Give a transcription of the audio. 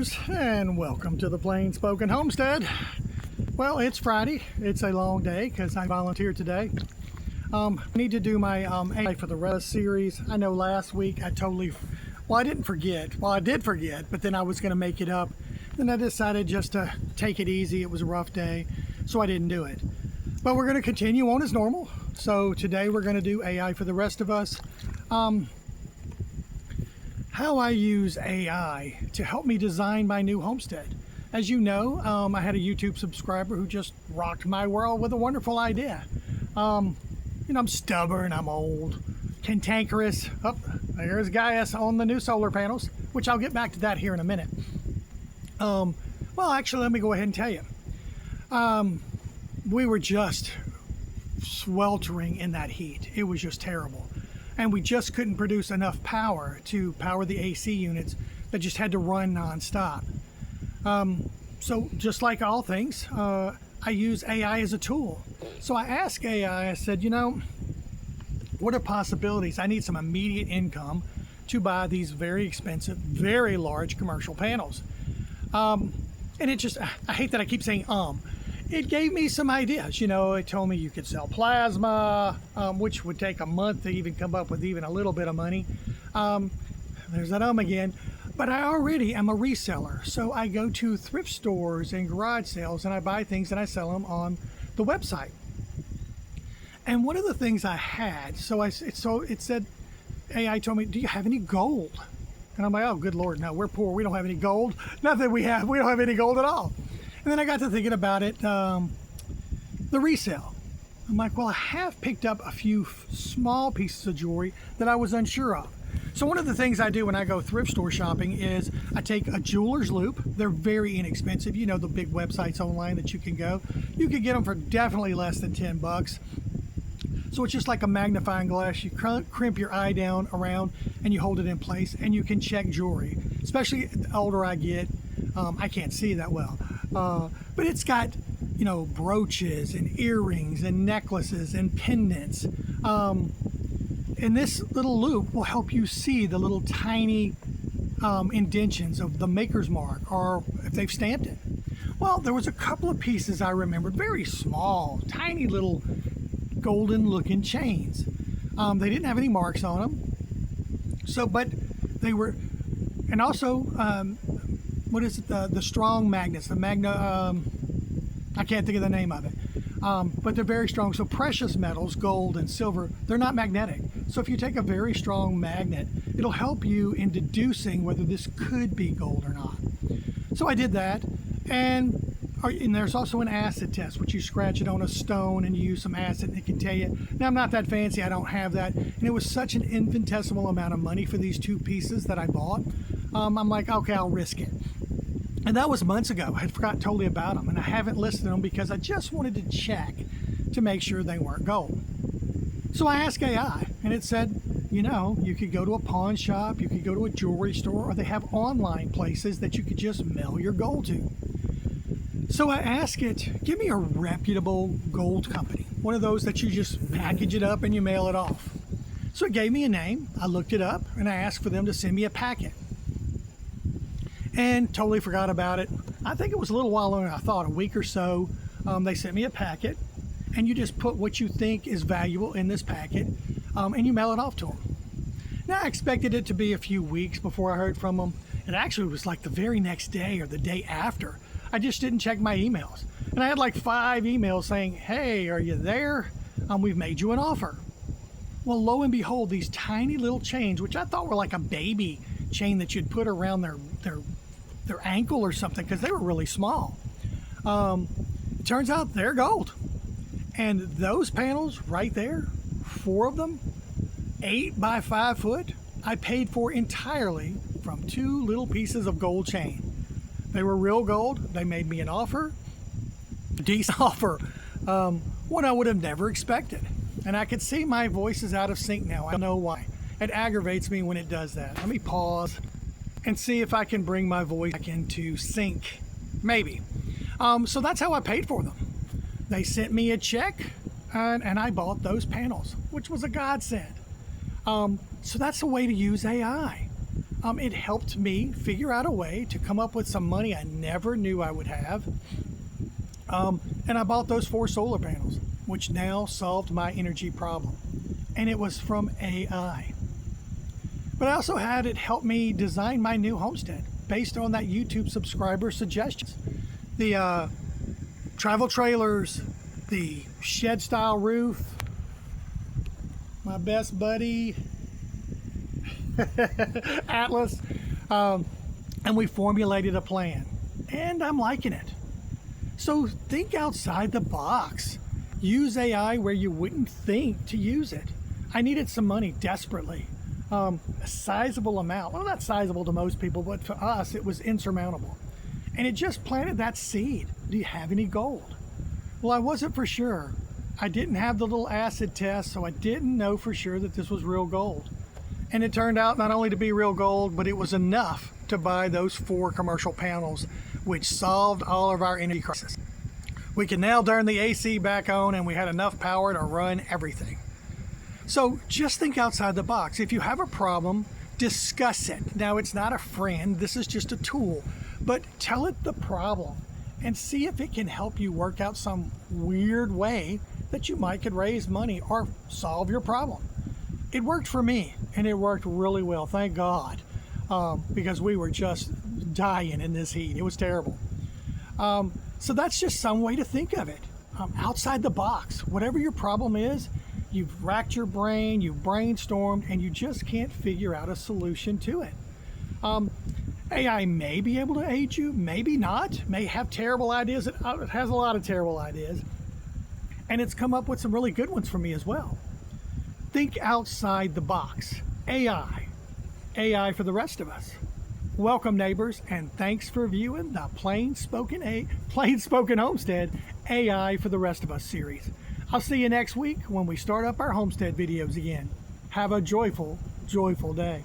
viewers, and welcome to the Plain Spoken Homestead. Well, it's Friday. It's a long day because I volunteered today. I need to do my AI for the rest series. I know last week I didn't forget. Well, I did forget, but then I was going to make it up. Then I decided just to take it easy. It was a rough day, so I didn't do it. But we're going to continue on as normal. So today we're going to do AI for the rest of us. How I use AI to help me design my new homestead. As you know, I had a YouTube subscriber who just rocked my world with a wonderful idea. I'm stubborn, I'm old, cantankerous. Oh, there's Gaius on the new solar panels, which I'll get back to that here in a minute. Well, actually, let me go ahead and tell you. We were just sweltering in that heat. It was just terrible. And we just couldn't produce enough power to power the AC units that just had to run nonstop. So just like all things, I use AI as a tool. So I asked AI, I said, what are possibilities? I need some immediate income to buy these very expensive, very large commercial panels. And it just, I hate that I keep saying It gave me some ideas. It told me you could sell plasma, which would take a month to even come up with even a little bit of money. There's that again. But I already am a reseller. So I go to thrift stores and garage sales and I buy things and I sell them on the website. And one of the things I had, it said, AI told me, do you have any gold? And I'm like, oh, good Lord, no, we're poor. We don't have any gold. Not that we don't have any gold at all. And then I got to thinking about it, the resale. I'm like, well, I have picked up a few small pieces of jewelry that I was unsure of. So one of the things I do when I go thrift store shopping is I take a jeweler's loupe. They're very inexpensive. The big websites online that you can go. You can get them for definitely less than 10 bucks. So it's just like a magnifying glass. You crimp your eye down around and you hold it in place and you can check jewelry. Especially the older I get, I can't see that well. But it's got, brooches and earrings and necklaces and pendants. And this little loupe will help you see the little tiny indentions of the maker's mark or if they've stamped it. Well, there was a couple of pieces I remembered, very small, tiny little golden looking chains. They didn't have any marks on them. But they were, and also, what is it? The strong magnets, I can't think of the name of it. But they're very strong. So precious metals, gold and silver, they're not magnetic. So if you take a very strong magnet, it'll help you in deducing whether this could be gold or not. So I did that. And there's also an acid test, which you scratch it on a stone and you use some acid and it can tell you. Now, I'm not that fancy. I don't have that. And it was such an infinitesimal amount of money for these two pieces that I bought. I'm like, okay, I'll risk it. And that was months ago. I had forgotten totally about them. And I haven't listed them because I just wanted to check to make sure they weren't gold. So I asked AI and it said, you could go to a pawn shop, you could go to a jewelry store, or they have online places that you could just mail your gold to. So I asked it, give me a reputable gold company, one of those that you just package it up and you mail it off. So it gave me a name, I looked it up, and I asked for them to send me a packet. And totally forgot about it. I think it was a little while longer than I thought, a week or so. They sent me a packet, and you just put what you think is valuable in this packet, and you mail it off to them. Now, I expected it to be a few weeks before I heard from them. It actually was like the very next day or the day after. I just didn't check my emails. And I had like 5 emails saying, hey, are you there? We've made you an offer. Well, lo and behold, these tiny little chains, which I thought were like a baby chain that you'd put around their ankle or something, because they were really small. It turns out they're gold. And those panels right there, 4 of them, 8 by 5 foot, I paid for entirely from 2 little pieces of gold chain. They were real gold. They made me an offer, a decent offer, one I would have never expected. And I could see my voice is out of sync now. I don't know why. It aggravates me when it does that. Let me pause and see if I can bring my voice back into sync. Maybe. So that's how I paid for them. They sent me a check and I bought those panels, which was a godsend. So that's the way to use AI. It helped me figure out a way to come up with some money I never knew I would have. And I bought those 4 solar panels, which now solved my energy problem. And it was from AI. But I also had it help me design my new homestead based on that YouTube subscriber suggestions. The travel trailers, the shed style roof, my best buddy, Atlas, and we formulated a plan, and I'm liking it. So think outside the box. Use AI where you wouldn't think to use it. I needed some money desperately. A sizable amount. Well, not sizable to most people, but for us, it was insurmountable. And it just planted that seed. Do you have any gold? Well, I wasn't for sure. I didn't have the little acid test, so I didn't know for sure that this was real gold. And it turned out not only to be real gold, but it was enough to buy those 4 commercial panels, which solved all of our energy crisis. We can now turn the AC back on, and we had enough power to run everything. So just think outside the box. If you have a problem, discuss it. Now, it's not a friend, this is just a tool, but tell it the problem and see if it can help you work out some weird way that you might could raise money or solve your problem. It worked for me, and it worked really well, thank God, because we were just dying in this heat. It was terrible. So that's just some way to think of it. Outside the box, whatever your problem is, you've racked your brain, you've brainstormed, and you just can't figure out a solution to it. AI may be able to aid you, maybe not, may have terrible ideas. It has a lot of terrible ideas. And it's come up with some really good ones for me as well. Think outside the box. AI. AI for the rest of us. Welcome, neighbors, and thanks for viewing the Plain Spoken Homestead AI for the Rest of Us series. I'll see you next week when we start up our homestead videos again. Have a joyful, joyful day.